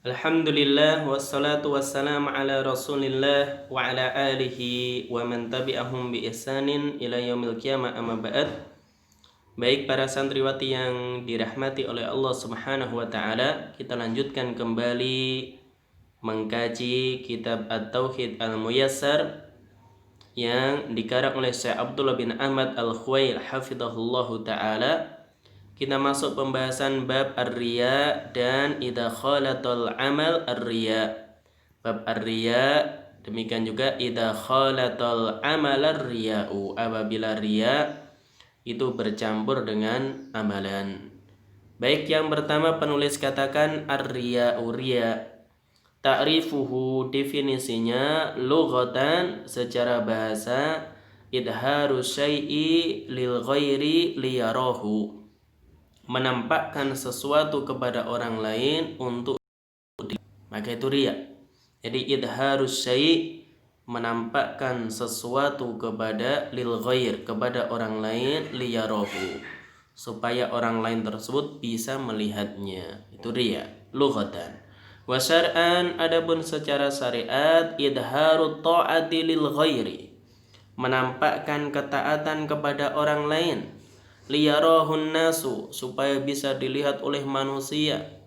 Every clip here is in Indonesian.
Alhamdulillah wassalatu wassalamu ala Rasulillah wa ala alihi wa man tabi'ahum bi ihsanin ila yaumil qiyamah amma ba'd. Baik para santriwati yang dirahmati oleh Allah Subhanahu wa taala, kita lanjutkan kembali mengkaji kitab At-Tauhid Al-Muyassar yang dikarang oleh Syekh Abdullah bin Ahmad Al-Khuwail hafizahullahu taala. Kita masuk pembahasan bab ar-riya dan idza khalatal amal ar-riya. Bab ar-riya, demikian juga idza khalatal amal ar-riya'u, apabila riya itu bercampur dengan amalan. Baik, yang pertama penulis katakan ar-riya'u, riya. Ta'rifuhu, definisinya lughatan secara bahasa idharu syai'i lil ghairi liyarahu, menampakkan sesuatu kepada orang lain untuk maka itu riya. Jadi idharus syai', menampakkan sesuatu kepada lil ghair, kepada orang lain, liyarahu, supaya orang lain tersebut bisa melihatnya. Itu riya lughatan. Wa syar'an, adapun secara syariat, idharut ta'ati lil ghairi, menampakkan ketaatan kepada orang lain, liyarahun nasu, supaya bisa dilihat oleh manusia,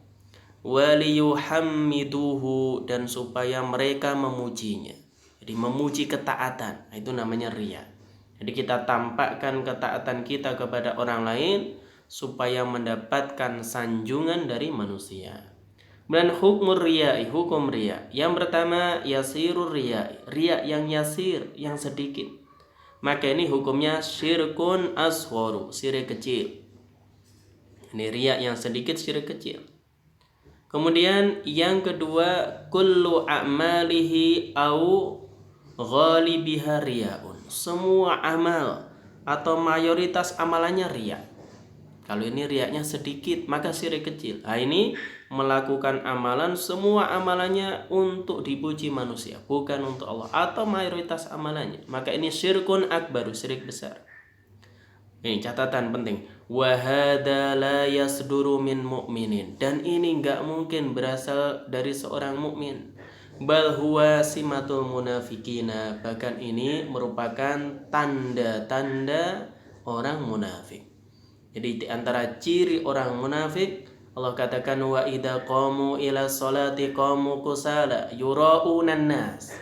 waliyuhammiduhu, dan supaya mereka memujinya. Jadi memuji ketaatan, itu namanya riya. Jadi kita tampakkan ketaatan kita kepada orang lain supaya mendapatkan sanjungan dari manusia. Dan hukum riya, hukum riya. Yang pertama yasirur riya, riya yang yasir, yang sedikit. Maka ini hukumnya syirkun asgharu, syirik kecil. Ini riya yang sedikit, syirik kecil. Kemudian yang kedua, kullu a'malihi au ghalibiha riyaun. Semua amal atau mayoritas amalannya riya. Kalau ini riyanya sedikit, maka syirik kecil. Nah, ini melakukan amalan, semua amalannya untuk dipuji manusia, bukan untuk Allah, atau mayoritas amalannya, maka ini syirkun akbar, syirik besar. Ini catatan penting. Wa hadza la yasduru min mu'minin, dan ini enggak mungkin berasal dari seorang mukmin. Bal huwa simatul munafikina, bahkan ini merupakan tanda-tanda orang munafik. Jadi di antara ciri orang munafik, Allah katakan wa idza qamu ila sholati qamu kusala yura'unan nas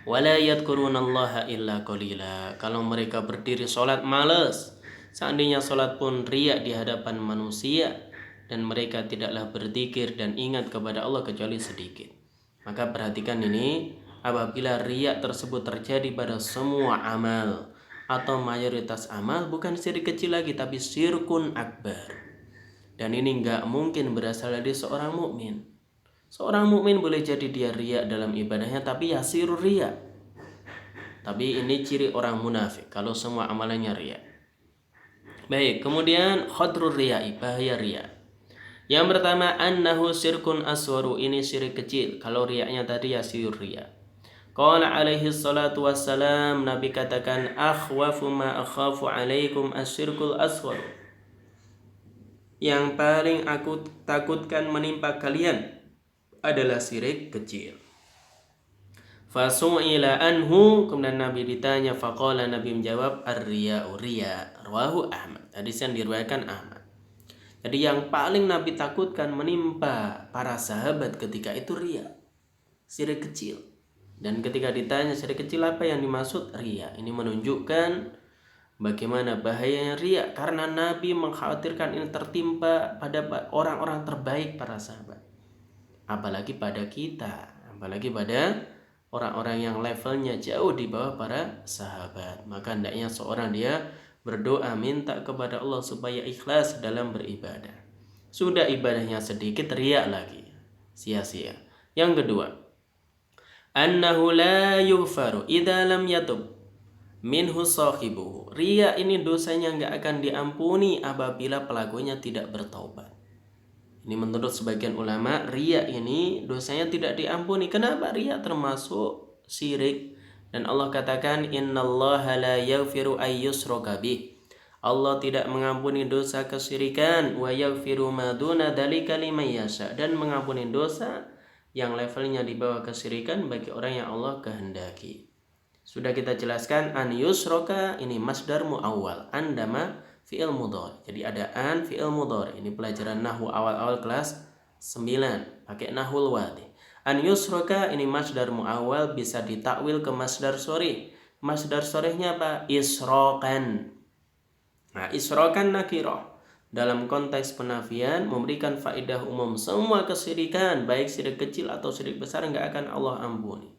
wala yadhkurunallaha illa qalila. Kalau mereka berdiri sholat malas, seandainya sholat pun riya di hadapan manusia, dan mereka tidaklah berzikir dan ingat kepada Allah kecuali sedikit. Maka perhatikan ini, apabila riya tersebut terjadi pada semua amal atau mayoritas amal, bukan syirik kecil lagi, tapi syirkun akbar. Dan ini enggak mungkin berasal dari seorang mukmin. Seorang mukmin boleh jadi dia riya dalam ibadahnya, tapi yasirur riya. Tapi ini ciri orang munafik, kalau semua amalannya riya. Baik, kemudian khadrur riya, bahaya riya. Yang pertama, annahu syirkun aswaru, ini syirik kecil. Kalau riyanya tadi yasirur riya. Qala alaihi salatu wassalam, Nabi katakan, akhwafu ma akhafu alaikum asyirkul aswar. Yang paling aku takutkan menimpa kalian adalah syirik kecil. Fasu'ila anhu, kemudian Nabi ditanya, faqala, Nabi menjawab, ar-riya'u riya, rawahu Ahmad. Hadis yang diriwayatkan Ahmad. Jadi yang paling Nabi takutkan menimpa para sahabat ketika itu riya, syirik kecil. Dan ketika ditanya syirik kecil apa yang dimaksud, riya. Ini menunjukkan bagaimana bahayanya riya, karena Nabi mengkhawatirkan ini tertimpa pada orang-orang terbaik para sahabat. Apalagi pada kita, apalagi pada orang-orang yang levelnya jauh di bawah para sahabat. Maka hendaknya seorang dia berdoa, minta kepada Allah supaya ikhlas dalam beribadah. Sudah ibadahnya sedikit, riya lagi, sia-sia. Yang kedua, annahu la yughfaru idza lam yatub minhu sahibuhu. Riya ini dosanya enggak akan diampuni apabila pelakunya tidak bertaubat. Ini menurut sebagian ulama, riya ini dosanya tidak diampuni. Kenapa? Riya termasuk syirik, dan Allah katakan innallaha la yaghfiru ayyushraka bih. Allah tidak mengampuni dosa kesyirikan, wa yaghfiru ma duna dzalika liman yasha, dan mengampuni dosa yang levelnya di bawah kesyirikan bagi orang yang Allah kehendaki. Sudah kita jelaskan an yusroka ini masdar muawwal, andama fi'il mudhari. Jadi ada an fi'il mudhari. Ini pelajaran nahwu awal-awal kelas 9 pakai nahwul wadi. An yusroka ini masdar muawwal bisa ditakwil ke masdar sharih. Masdar sharihnya apa? Isrokan. Nah, isrokan nakirah dalam konteks penafian memberikan faedah umum. Semua kesyirikan baik syirik kecil atau syirik besar enggak akan Allah ampuni.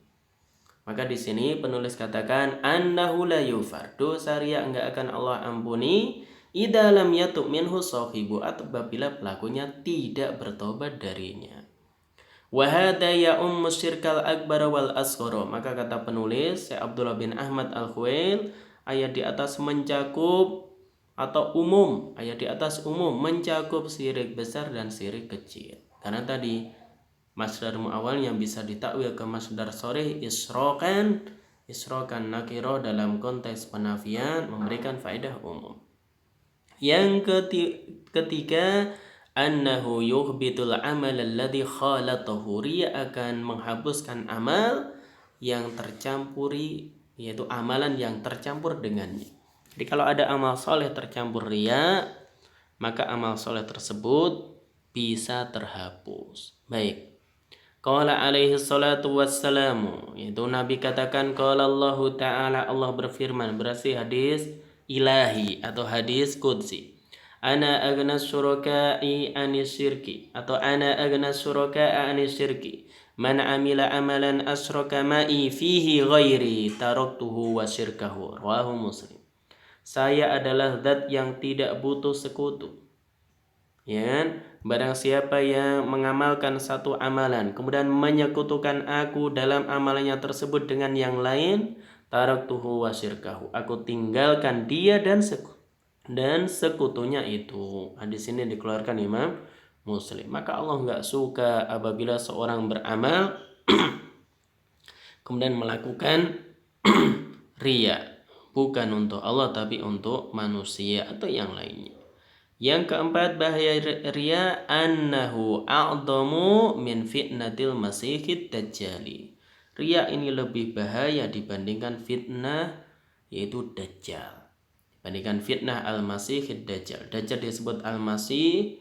Maka di sini penulis katakan annahu la yufar, dosa riya enggak akan Allah ampuni idza lam yatub minhu sahibu, apabila pelakunya tidak bertobat darinya. Wa hadza ya syirkal akbar wal asghara. Maka kata penulis Syekh Abdullah bin Ahmad Al-Khuwail, ayat di atas mencakup atau umum, ayat di atas umum mencakup syirik besar dan syirik kecil. Karena tadi masdar muawwal yang bisa ditakwil ke masdar sharih isrokan nakiro dalam konteks penafian memberikan faedah umum. Yang ketiga, annahu yuhbitul amal alladhi khalatahu, riya akan menghapuskan amal yang tercampuri, yaitu amalan yang tercampur dengannya. Jadi kalau ada amal soleh tercampur riya, maka amal soleh tersebut bisa terhapus. Baik. Qala alaihi salatu wassalamu, yaitu Nabi katakan qala Allah Ta'ala, Allah berfirman, berarti hadis ilahi atau hadis qudsi. Ana agna syuraka'i anis syirki, atau ana agna syuraka'a anis syirki. Man amila amalan asyraka ma'i fihi ghairi taraktuhu wa syirkahu. Rawahu Muslim. Saya adalah zat yang tidak butuh sekutu. Ya, barang siapa yang mengamalkan satu amalan kemudian menyekutukan aku dalam amalannya tersebut dengan yang lain, taraktuhu wa syirkahu, aku tinggalkan dia dan sekutunya itu. Hadis ini dikeluarkan Imam Muslim. Maka Allah enggak suka apabila seorang beramal kemudian melakukan riya, bukan untuk Allah tapi untuk manusia atau yang lainnya. Yang keempat, bahaya riya annahu a'dhamu min fitnatil masihid dajjali. Riya ini lebih bahaya dibandingkan fitnah yaitu dajjal. Dibandingkan fitnah al-masihid dajjal. Dajjal disebut al-masih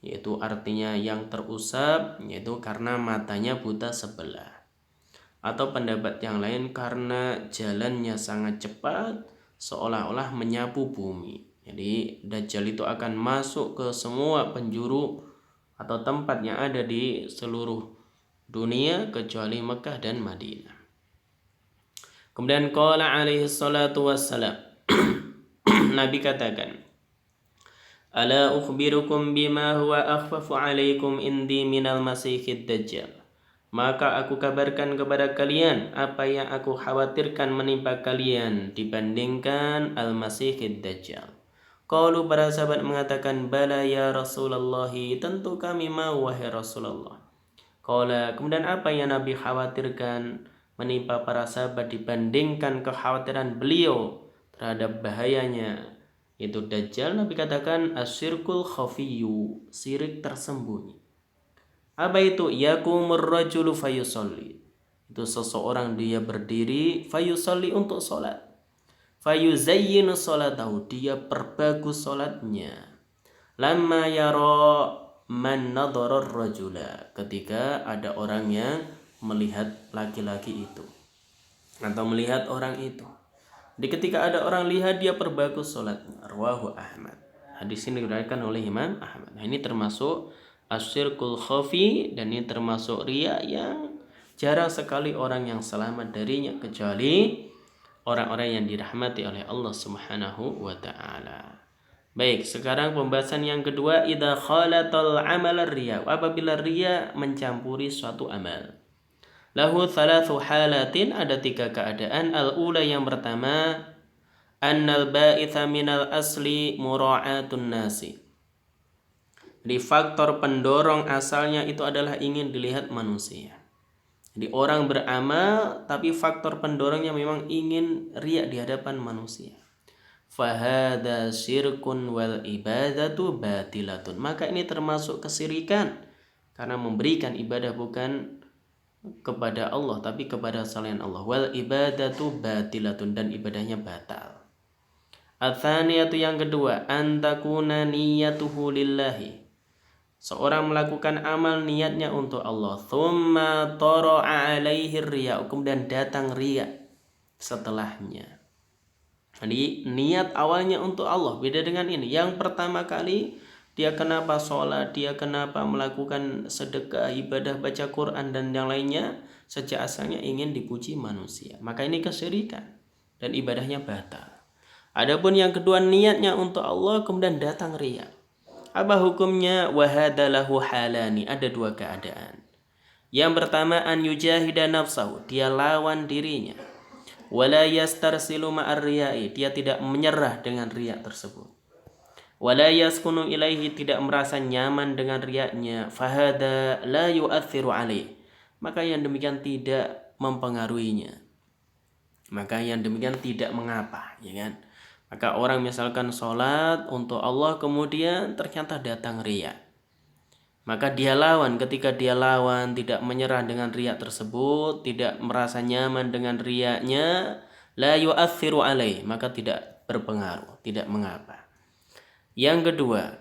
yaitu artinya yang terusap, yaitu karena matanya buta sebelah. Atau pendapat yang lain karena jalannya sangat cepat seolah-olah menyapu bumi. Jadi Dajjal itu akan masuk ke semua penjuru atau tempat yang ada di seluruh dunia kecuali Mekah dan Madinah. Kemudian qala alaihi salatu wassalam, Nabi katakan, ala ukhbirukum bima huwa akhfafu alaikum indi minal masihid dajjal. Maka aku kabarkan kepada kalian apa yang aku khawatirkan menimpa kalian dibandingkan al-masihid dajjal. Qalu, para sahabat mengatakan, bala ya Rasulullah, tentu kami mau wahai Rasulullah. Qala, kemudian apa yang Nabi khawatirkan menimpa para sahabat dibandingkan kekhawatiran beliau terhadap bahayanya itu Dajjal? Nabi katakan asyirkul khafiyyu, syirik tersembunyi. Apa itu? Yakumur rajulu fayusalli, itu seseorang dia berdiri fayusalli untuk sholat, fayuzayyinu sholatahu, dia perbagus sholatnya, lamma yara man nadhara rajula, ketika ada orang yang melihat laki-laki itu atau melihat orang itu. Di ketika ada orang lihat dia perbagus sholatnya. Rawahu Ahmad. Hadis ini diriwayatkan oleh Imam Ahmad. Nah, ini termasuk asyirkul khafi, dan ini termasuk riya yang jarang sekali orang yang selamat darinya kecuali orang-orang yang dirahmati oleh Allah Subhanahu wa taala. Baik, sekarang pembahasan yang kedua, idza khalatal amal riya, apabila riya mencampuri suatu amal. Lahu thalathu halatin, ada 3 keadaan. Al-ula, yang pertama, annal ba'itha minal asli mura'atun nasi. Jadi faktor pendorong asalnya itu adalah ingin dilihat manusia. Jadi orang beramal tapi faktor pendorongnya memang ingin riya di hadapan manusia. fahada syirkun wal ibadatu batilatun. Maka ini termasuk kesyirikan karena memberikan ibadah bukan kepada Allah tapi kepada selain Allah. Wal ibadatu batilatun, dan ibadahnya batal. Atsaniyatu, yang kedua, antakuna niyatuhu lillahi. Seorang melakukan amal niatnya untuk Allah. Tsumma tara'a alaihi riya, kemudian datang riya setelahnya. Jadi niat awalnya untuk Allah, beda dengan ini. Yang pertama kali dia kenapa sholat, dia kenapa melakukan sedekah, ibadah, baca Quran dan yang lainnya, sejak asalnya ingin dipuji manusia. Maka ini kesyirikan dan ibadahnya batal. Adapun yang kedua, niatnya untuk Allah kemudian datang riya. Apa hukumnya? Wahadalahu halani, ada dua keadaan. Yang pertama, an yujahida nafsahu, dia lawan dirinya. Wala yastarsilu ma'ar riya'i, dia tidak menyerah dengan riya tersebut. Wala yaskunu ilaihi, tidak merasa nyaman dengan riyanya. Fahada la yu'athiru alaih, maka yang demikian tidak mempengaruhinya. Maka yang demikian tidak mengapa, ya kan? Maka orang misalkan sholat untuk Allah kemudian ternyata datang riya, maka dia lawan. Ketika dia lawan, tidak menyerah dengan riya tersebut, tidak merasa nyaman dengan riyanya, la yu'athiru alaih, maka tidak berpengaruh, tidak mengapa. Yang kedua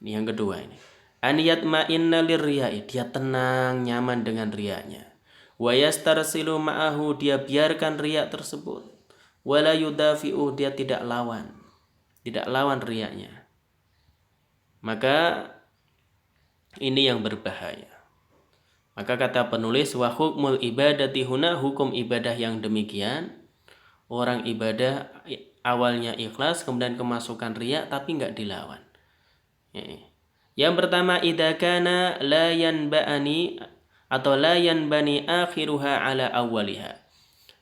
ini an yatma'inna lirriya'i, dia tenang nyaman dengan riyanya. Wa yastarsilu ma'ahu, dia biarkan riya tersebut. Wala yudafi'u, dia tidak lawan riyanya. Maka ini yang berbahaya. Maka kata penulis, wa hukmul ibadati huna, hukum ibadah yang demikian, orang ibadah awalnya ikhlas kemudian kemasukan riya tapi enggak dilawan. Yang pertama, idza kana la yanbani atau la yanbani akhiruha ala awwaliha,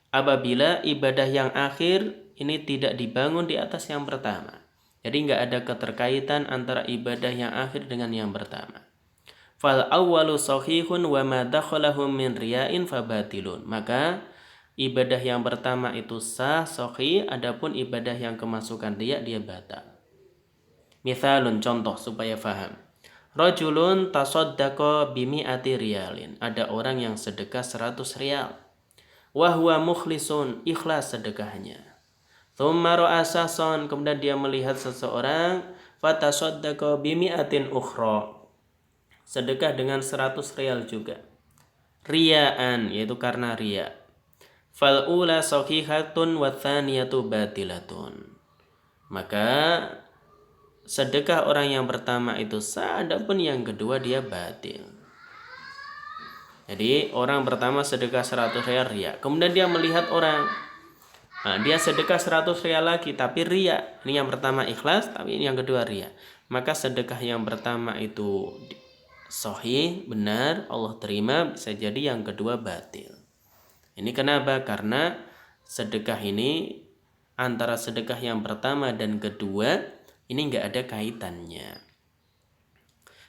apabila ibadah yang akhir ini tidak dibangun di atas yang pertama. Jadi enggak ada keterkaitan antara ibadah yang akhir dengan yang pertama. Fal awwalu sahihun wa ma dakhalahu min riya'in fabatilun, maka ibadah yang pertama itu sah, sahih, adapun ibadah yang kemasukan riya dia batal. Misalun, contoh supaya faham. Rajulun tasaddaqa bimi'ati riyalin, ada orang yang sedekah 100 rial. Wa huwa mukhlisun, ikhlas sedekahnya. Tsumma ra'a sahsan, kemudian dia melihat seseorang, fatasaddaqa bimi'atin ukhra, sedekah dengan 100 rial juga. Riyaan, yaitu karena riya. Fal ula sahihatun wa tsaniyatu batilatun, maka sedekah orang yang pertama itu sah, adapun yang kedua dia batil. Jadi orang pertama sedekah 100 rial riya, kemudian dia melihat orang, dia sedekah 100 rial lagi tapi riya. Ini yang pertama ikhlas tapi ini yang kedua riya. Maka sedekah yang pertama itu sahih, benar, Allah terima, bisa jadi yang kedua batil. Ini kenapa? Karena sedekah ini antara sedekah yang pertama dan kedua ini enggak ada kaitannya.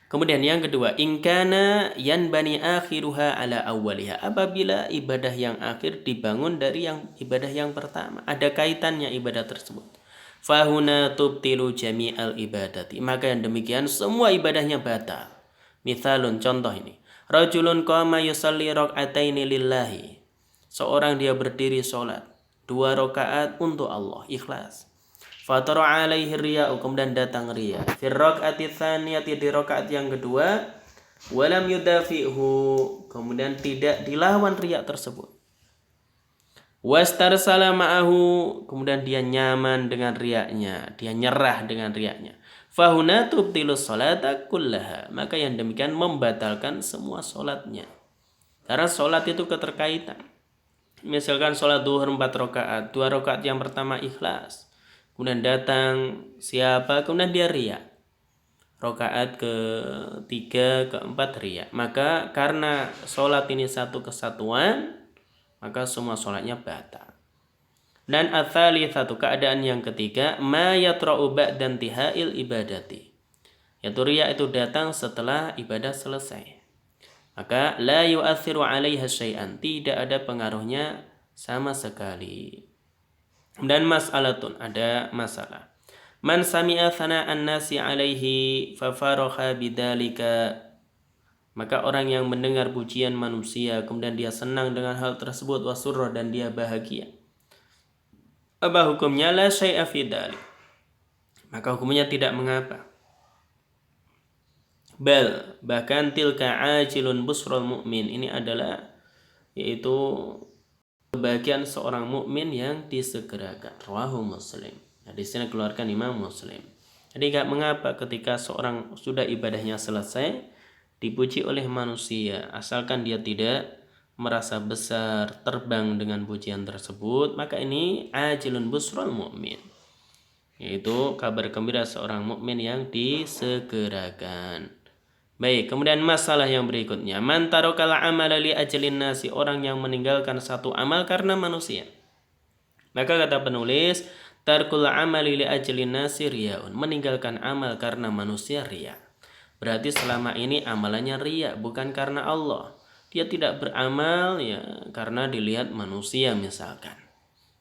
Kemudian yang kedua, ingkana yanbani akhiruha ala awwaliha, apabila ibadah yang akhir dibangun dari yang ibadah yang pertama, ada kaitannya ibadah tersebut. Fahuna tubtilu jami'al ibadati, maka yang demikian semua ibadahnya batal. Mithalun, contoh ini. Rajulun qama yusalli rak'ataini lillahi, seorang dia berdiri sholat 2 rakaat untuk Allah, ikhlas. Fatara alaihi riya'u, kemudian datang riya. Fir rak'ati tsaniyati, di rakaat yang kedua, walam yudafi'hu, kemudian tidak dilawan riya tersebut. Wastarsala ma'ahu, kemudian dia nyaman dengan riyanya, dia nyerah dengan riyanya. Fahuna tubtilus sholata kullaha, maka yang demikian membatalkan semua sholatnya. Karena sholat itu keterkaitan. Misalkan sholat duhur 4 rakaat, 2 rakaat yang pertama ikhlas, kemudian datang siapa, kemudian dia riya. Rakaat ke-3, ke-4 riya. Maka karena sholat ini satu kesatuan, maka semua sholatnya batal. Dan ats-tsalitsatu, keadaan yang ketiga, ma yatra'u ba'da intihail ibadati, yaitu riya itu datang setelah ibadah selesai. Maka la yu'athiru 'alaiha syai'an, tidak ada pengaruhnya sama sekali. Dan mas'alatun, ada masalah. Man sami'a thana'an nasi alaihi fafarokha bidalika, maka orang yang mendengar pujian manusia kemudian dia senang dengan hal tersebut, wasurra, dan dia bahagia, apa hukumnya? La syai'a fi dzalik, maka hukumnya tidak mengapa. Bahkan tilka ajilun busrul mu'min, ini adalah yaitu kebahagiaan seorang mukmin yang disegerakan. Rawahu Muslim. Nah, di sini keluarkan Imam Muslim. Jadi gak mengapa ketika seorang sudah ibadahnya selesai dipuji oleh manusia, asalkan dia tidak merasa besar terbang dengan pujian tersebut, maka ini ajilun busrul mu'min, yaitu kabar gembira seorang mukmin yang disegerakan. Baik, kemudian masalah yang berikutnya, man tarokal amala li ajlin nasi, orang yang meninggalkan satu amal karena manusia. Maka kata penulis, tarkul amali li ajlin nasi riyaun, meninggalkan amal karena manusia riya. Berarti selama ini amalannya riya, bukan karena Allah. Dia tidak beramal ya karena dilihat manusia misalkan.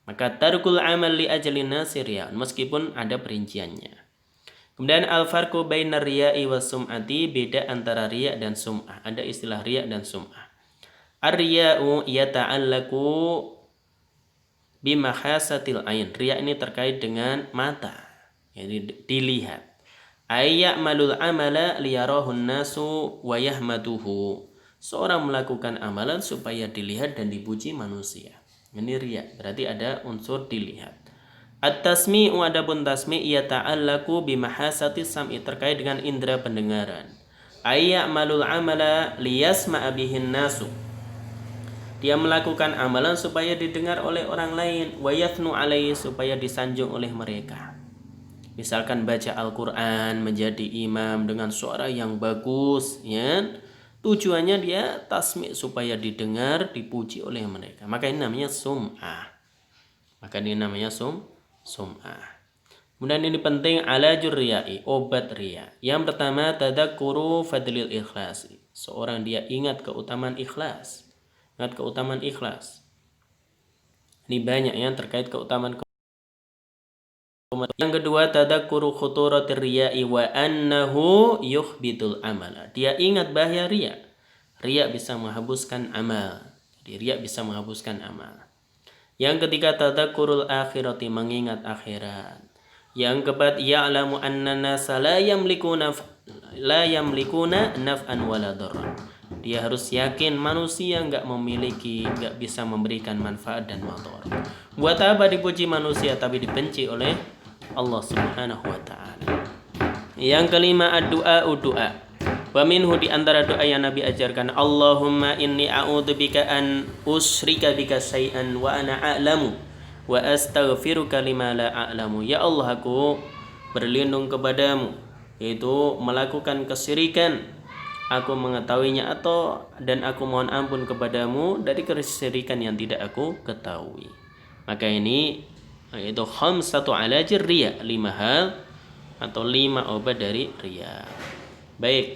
Maka tarkul amal li ajlin nasi riyaun, meskipun ada perinciannya. Kemudian al-farqu bainar riya'i was sum'ati, beda antara riya' dan sum'ah. Ada istilah riya' dan sum'ah. Ar-riya'u yata'allaku bimahasatil ain. Riya' ini terkait dengan mata, jadi dilihat. Ayya'malul amala liyarahun nasu wa yahmaduhu. Seorang melakukan amalan supaya dilihat dan dipuji manusia. Ini riya', berarti ada unsur dilihat. At-tasmi'u, adapun tasmi' yata'allaku bimahasati sam'i, terkait dengan indera pendengaran. Ayya'malul amala liyasma'a bihin nasu. Dia melakukan amalan supaya didengar oleh orang lain, wa yathnu alaihi, supaya disanjung oleh mereka. Misalkan baca Al-Qur'an, menjadi imam dengan suara yang bagus, ya. Tujuannya dia tasmi' supaya didengar, dipuji oleh mereka. Maka ini namanya sum'ah. Sum'ah. Kemudian ini penting, alajur riya'i, obat riya. Yang pertama, tadakkuru fadlil ikhlas. Seorang dia ingat keutamaan ikhlas. Ini banyak yang terkait keutamaan. Yang kedua, tadakkuru khuturatir riya'i wa annahu yukhbitul amala. Dia ingat bahaya riya. Riya bisa menghapuskan amal. Jadi riya bisa menghapuskan amal. Yang ketiga, tadzakurul akhirati, mengingat akhirat. Yang keempat, ya'lamu anna nasa la yamlikuna naf'an wala dharran. Dia harus yakin manusia enggak bisa memberikan manfaat dan madarat. Buat apa dipuji manusia tapi dibenci oleh Allah Subhanahu wa taala. Yang kelima, doa. Wa minhu, di antara doa yang Nabi ajarkan, Allahumma inni a'udzubika an usyrika bika syai'an wa ana a'lamu wa astaghfiruka lima la a'lamu. Ya Allah, aku berlindung kepadamu, yaitu melakukan kesyirikan, aku mengetahuinya, dan aku mohon ampun kepadamu dari kesyirikan yang tidak aku ketahui. Maka ini yaitu khamsatu alajir riya, 5 hal atau 5 obat dari riya. Baik,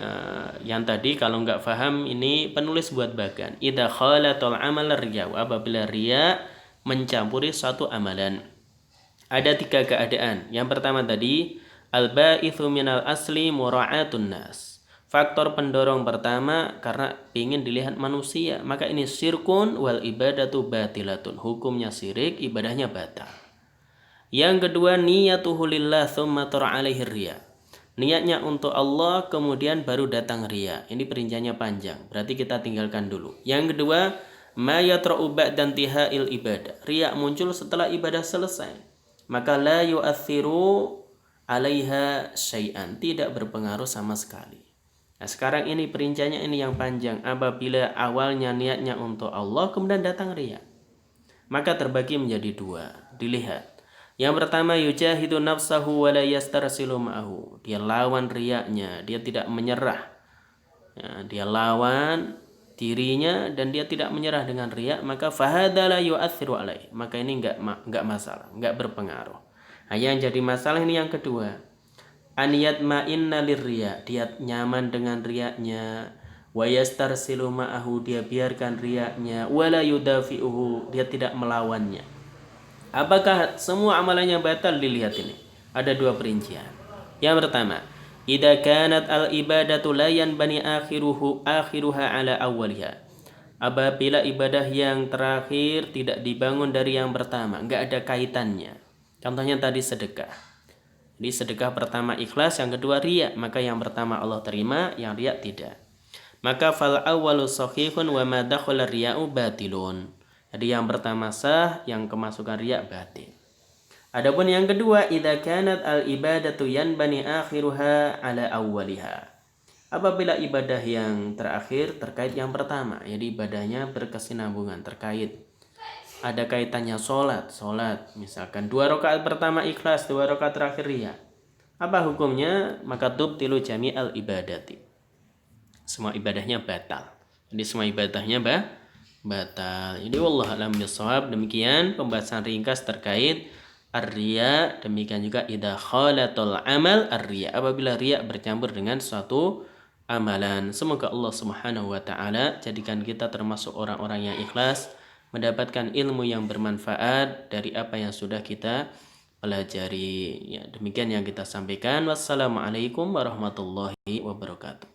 yang tadi kalau nggak paham, ini penulis buat bagan. Idza khalatul amal riya, apabila riya mencampuri suatu amalan. Ada 3 keadaan. Yang pertama tadi, al-ba'itsu minal asli mura'atun nas. Faktor pendorong pertama karena ingin dilihat manusia, maka ini syirkun wal ibadatu batilatun. Hukumnya syirik, ibadahnya batal. Yang kedua, niyatuhu lillah tsumma alaihi riya. Niatnya untuk Allah kemudian baru datang riya. Ini perinciannya panjang, berarti kita tinggalkan dulu. Yang kedua, ma yatra'u ba'da intihail ibadah. Riya muncul setelah ibadah selesai. Maka la yu'athiru 'alaiha syai'an, tidak berpengaruh sama sekali. Nah, sekarang ini perinciannya ini yang panjang. Apabila awalnya niatnya untuk Allah kemudian datang riya, maka terbagi menjadi 2. Dilihat. Yang pertama, yujahidu nafsahu wa la yastarsilu ma'ahu. Dia lawan riyanya, dia tidak menyerah. Ya, dia lawan dirinya dan dia tidak menyerah dengan riya, maka fahadza la yu'athiru alaihi. Maka ini enggak masalah, enggak berpengaruh. Nah, yang jadi masalah ini yang kedua. An yatma'inna lirriya, dia nyaman dengan riyanya. Wa yastarsilu ma'ahu, dia biarkan riyanya. Wa la yudafi'uhu, dia tidak melawannya. Apakah semua amalannya batal? Dilihat ini. Ada dua perincian. Yang pertama, idza kanat al-ibadatu la yanbani akhiruha ala awwaliha. Apabila ibadah yang terakhir tidak dibangun dari yang pertama, enggak ada kaitannya. Contohnya tadi sedekah. Jadi sedekah pertama ikhlas, yang kedua riya, maka yang pertama Allah terima, yang riya tidak. Maka fal awwalu sahihun wa ma dakhala riya'u batilun. Jadi yang pertama sah, yang kemasukan riya batil. Adapun yang kedua, idza kanat al ibadatu yanbani akhiruha ala awwaliha. Apabila ibadah yang terakhir terkait yang pertama, jadi ibadahnya berkesinambungan terkait. Ada kaitannya sholat, misalkan 2 rakaat pertama ikhlas, 2 rakaat terakhir riya. Apa hukumnya? Maka tubtilu jami'al ibadati. Semua ibadahnya batal. Jadi semua ibadahnya batal. Jadi wallahu a'lam bishawab. Demikian pembahasan ringkas terkait ar-riya. Demikian juga idza khalatul amal ar-riya. Apabila riya bercampur dengan suatu amalan. Semoga Allah Subhanahu wa taala jadikan kita termasuk orang-orang yang ikhlas, mendapatkan ilmu yang bermanfaat dari apa yang sudah kita pelajari. Ya, demikian yang kita sampaikan. Wassalamualaikum warahmatullahi wabarakatuh.